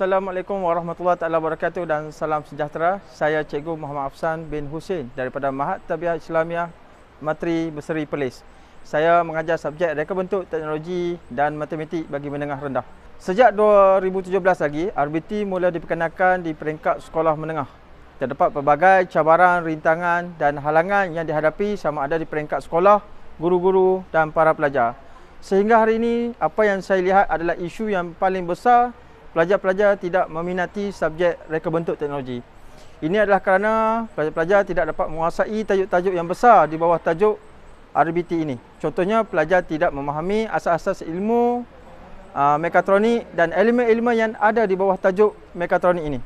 Assalamualaikum warahmatullahi taala wabarakatuh dan salam sejahtera. Saya Cikgu Muhammad Afsan bin Husin daripada Mahat Tarbiyah Islamiah Matri Berseri Perlis. Saya mengajar subjek reka bentuk teknologi dan matematik bagi menengah rendah. Sejak 2017 lagi, RBT mula diperkenalkan di peringkat sekolah menengah. Terdapat pelbagai cabaran, rintangan dan halangan yang dihadapi sama ada di peringkat sekolah, guru-guru dan para pelajar. Sehingga hari ini, apa yang saya lihat adalah isu yang paling besar, pelajar-pelajar tidak meminati subjek reka bentuk teknologi. Ini adalah kerana pelajar-pelajar tidak dapat menguasai tajuk-tajuk yang besar di bawah tajuk RBT ini. Contohnya, pelajar tidak memahami asas-asas ilmu mekatronik dan elemen-elemen yang ada di bawah tajuk mekatronik ini.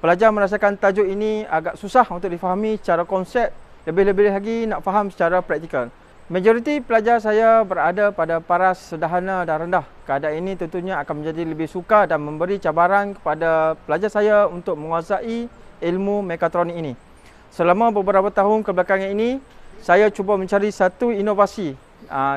Pelajar merasakan tajuk ini agak susah untuk difahami secara konsep, lebih-lebih lagi nak faham secara praktikal. Majoriti pelajar saya berada pada paras sederhana dan rendah. Keadaan ini tentunya akan menjadi lebih sukar dan memberi cabaran kepada pelajar saya untuk menguasai ilmu mekatronik ini. Selama beberapa tahun kebelakangan ini, saya cuba mencari satu inovasi,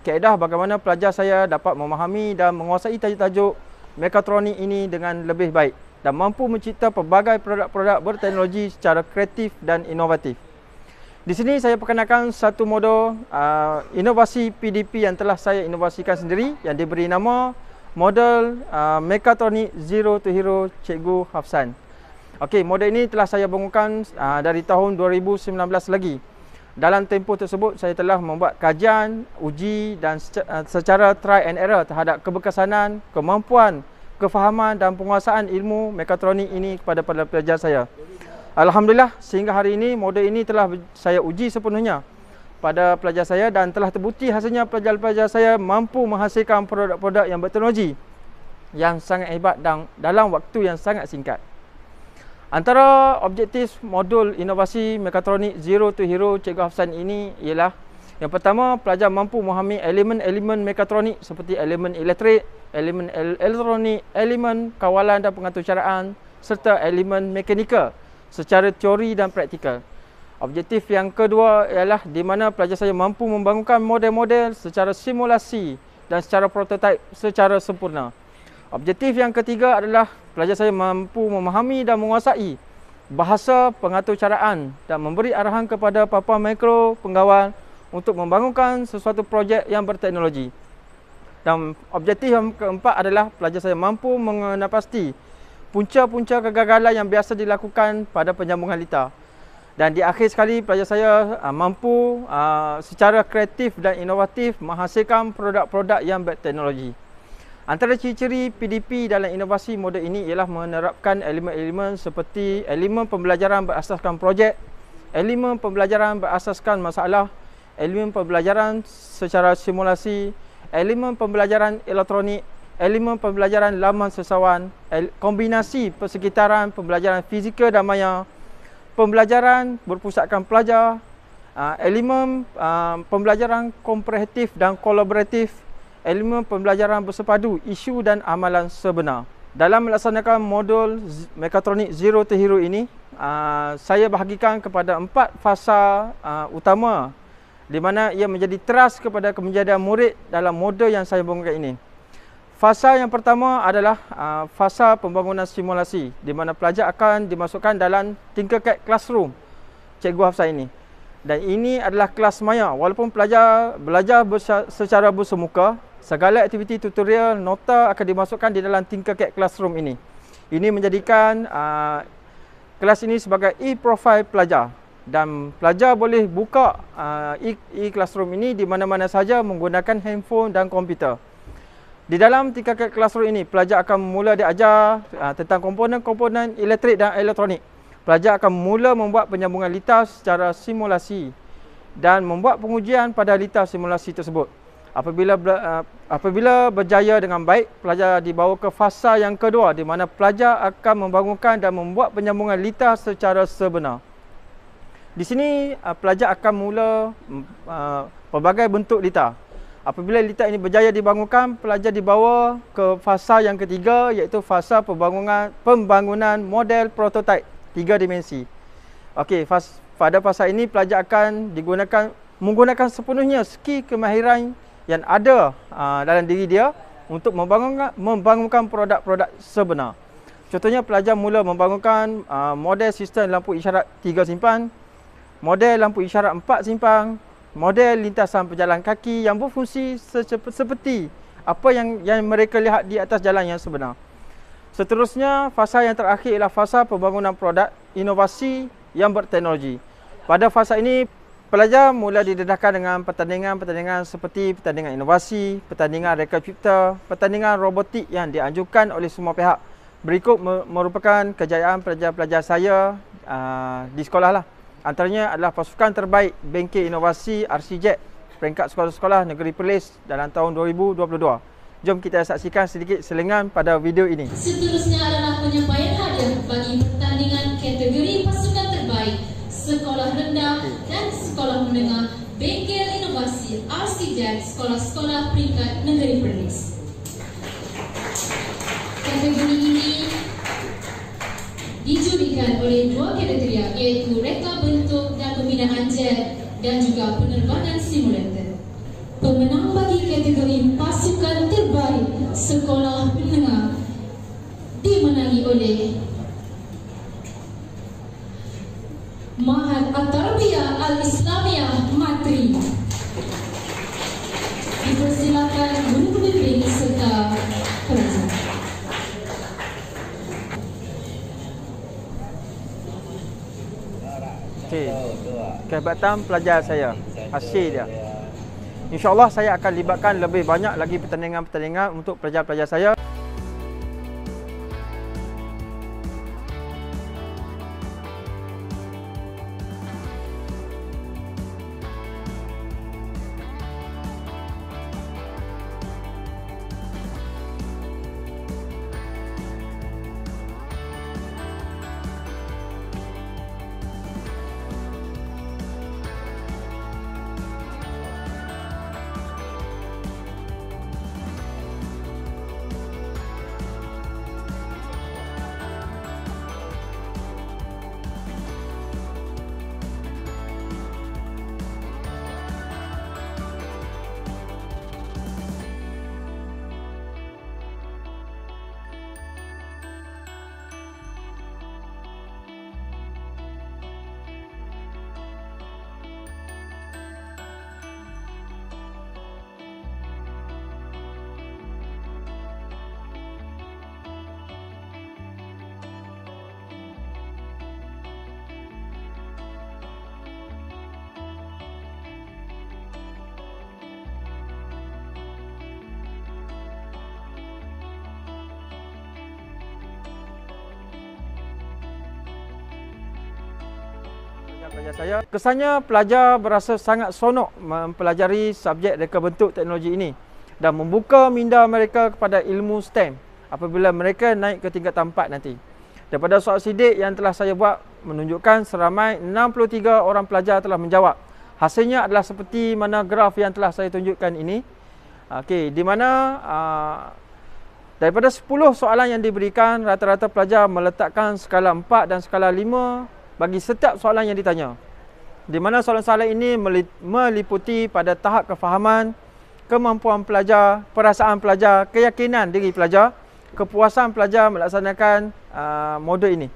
kaedah bagaimana pelajar saya dapat memahami dan menguasai tajuk-tajuk mekatronik ini dengan lebih baik dan mampu mencipta pelbagai produk-produk berteknologi secara kreatif dan inovatif. Di sini saya perkenalkan satu modul inovasi PDP yang telah saya inovasikan sendiri yang diberi nama model Mekatronik Zero to Hero Cikgu Hafsan. Okey, model ini telah saya bangunkan dari tahun 2019 lagi. Dalam tempoh tersebut saya telah membuat kajian, uji dan secara try and error terhadap keberkesanan, kemampuan, kefahaman dan penguasaan ilmu mekatronik ini kepada pelajar saya. Alhamdulillah, sehingga hari ini model ini telah saya uji sepenuhnya pada pelajar saya dan telah terbukti hasilnya pelajar-pelajar saya mampu menghasilkan produk-produk yang berteknologi yang sangat hebat dan dalam waktu yang sangat singkat. Antara objektif modul inovasi mekatronik Zero to Hero Cikgu Hafsan ini ialah yang pertama, pelajar mampu memahami elemen-elemen mekatronik seperti elemen elektrik, elemen elektronik, elemen kawalan dan pengaturcaraan serta elemen mekanikal secara teori dan praktikal. Objektif yang kedua ialah di mana pelajar saya mampu membangunkan model-model secara simulasi dan secara prototipe secara sempurna. Objektif yang ketiga adalah pelajar saya mampu memahami dan menguasai bahasa pengaturcaraan dan memberi arahan kepada papan mikro penggawal untuk membangunkan sesuatu projek yang berteknologi. Dan objektif yang keempat adalah pelajar saya mampu mengenal pasti punca-punca kegagalan yang biasa dilakukan pada penyambungan litar. Dan di akhir sekali, pelajar saya mampu secara kreatif dan inovatif menghasilkan produk-produk yang berteknologi. Antara ciri-ciri PDP dalam inovasi model ini ialah menerapkan elemen-elemen seperti elemen pembelajaran berasaskan projek, elemen pembelajaran berasaskan masalah, elemen pembelajaran secara simulasi, elemen pembelajaran elektronik, elemen pembelajaran laman sesawan, kombinasi persekitaran pembelajaran fizikal dan maya, pembelajaran berpusatkan pelajar, elemen pembelajaran komprehensif dan kolaboratif, elemen pembelajaran bersepadu isu dan amalan sebenar. Dalam melaksanakan modul Mekatronik Zero to Hero ini, saya bahagikan kepada 4 fasa utama di mana ia menjadi teras kepada kemenjadian murid dalam modul yang saya bangunkan ini. Fasa yang pertama adalah fasa pembangunan simulasi di mana pelajar akan dimasukkan dalam Tinkercad Classroom Cikgu Hafsan ini. Dan ini adalah kelas maya. Walaupun pelajar belajar secara bersemuka, segala aktiviti tutorial nota akan dimasukkan di dalam Tinkercad Classroom ini. Ini menjadikan kelas ini sebagai e-profile pelajar dan pelajar boleh buka e-classroom ini di mana-mana saja menggunakan handphone dan komputer. Di dalam Tinkercad Classroom ini, pelajar akan mula diajar tentang komponen-komponen elektrik dan elektronik. Pelajar akan mula membuat penyambungan litar secara simulasi dan membuat pengujian pada litar simulasi tersebut. Apabila berjaya dengan baik, pelajar dibawa ke fasa yang kedua di mana pelajar akan membangunkan dan membuat penyambungan litar secara sebenar. Di sini, pelajar akan mula pelbagai bentuk litar. Apabila litar ini berjaya dibangunkan, pelajar dibawa ke fasa yang ketiga iaitu fasa pembangunan model prototipe 3 dimensi. Okey, pada fasa ini pelajar akan menggunakan sepenuhnya skill kemahiran yang ada dalam diri dia untuk membangunkan produk-produk sebenar. Contohnya pelajar mula membangunkan model sistem lampu isyarat 3 simpan, model lampu isyarat 4 simpang, model lintasan pejalan kaki yang berfungsi seperti apa yang mereka lihat di atas jalan yang sebenar. Seterusnya, fasa yang terakhir ialah fasa pembangunan produk inovasi yang berteknologi. Pada fasa ini, pelajar mula didedahkan dengan pertandingan-pertandingan seperti pertandingan inovasi, pertandingan reka cipta, pertandingan robotik yang dianjurkan oleh semua pihak. Berikut merupakan kejayaan pelajar-pelajar saya di sekolah lah. Antaranya adalah pasukan terbaik bengkel inovasi RCJ peringkat sekolah-sekolah negeri Perlis dalam tahun 2022. Jom kita saksikan sedikit selingan pada video ini. Seterusnya adalah penyampaian hadiah bagi pertandingan kategori pasukan terbaik sekolah rendah dan sekolah menengah bengkel inovasi RCJ sekolah-sekolah peringkat negeri Perlis. Kategori ini dijudikan oleh 2 kriteria, iaitu reka bentuk dan pembinaan jet dan juga penerbangan simulator. Pemenang bagi kategori pasukan terbaik sekolah menengah dimenangi oleh Mahad At-Tarbiyah Al-Islamiyah Matri. Dipersilakan guru pembimbing serta pelajar. Okey, kehebatan pelajar saya, hasil dia. InsyaAllah saya akan libatkan lebih banyak lagi pertandingan-pertandingan untuk pelajar-pelajar saya. Pelajar saya, kesannya pelajar berasa sangat seronok mempelajari subjek reka bentuk teknologi ini dan membuka minda mereka kepada ilmu STEM apabila mereka naik ke tingkatan 4 nanti. Daripada soal sidik yang telah saya buat menunjukkan seramai 63 orang pelajar telah menjawab. Hasilnya adalah seperti mana graf yang telah saya tunjukkan ini. Okey, di mana daripada 10 soalan yang diberikan, rata-rata pelajar meletakkan skala 4 dan skala 5 bagi setiap soalan yang ditanya. Di mana soalan-soalan ini meliputi pada tahap kefahaman, kemampuan pelajar, perasaan pelajar, keyakinan diri pelajar, kepuasan pelajar melaksanakan modul ini.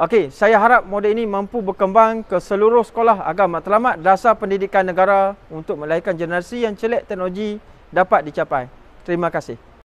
Okey, saya harap modul ini mampu berkembang ke seluruh sekolah agar matlamat dasar pendidikan negara untuk melahirkan generasi yang celik teknologi dapat dicapai. Terima kasih.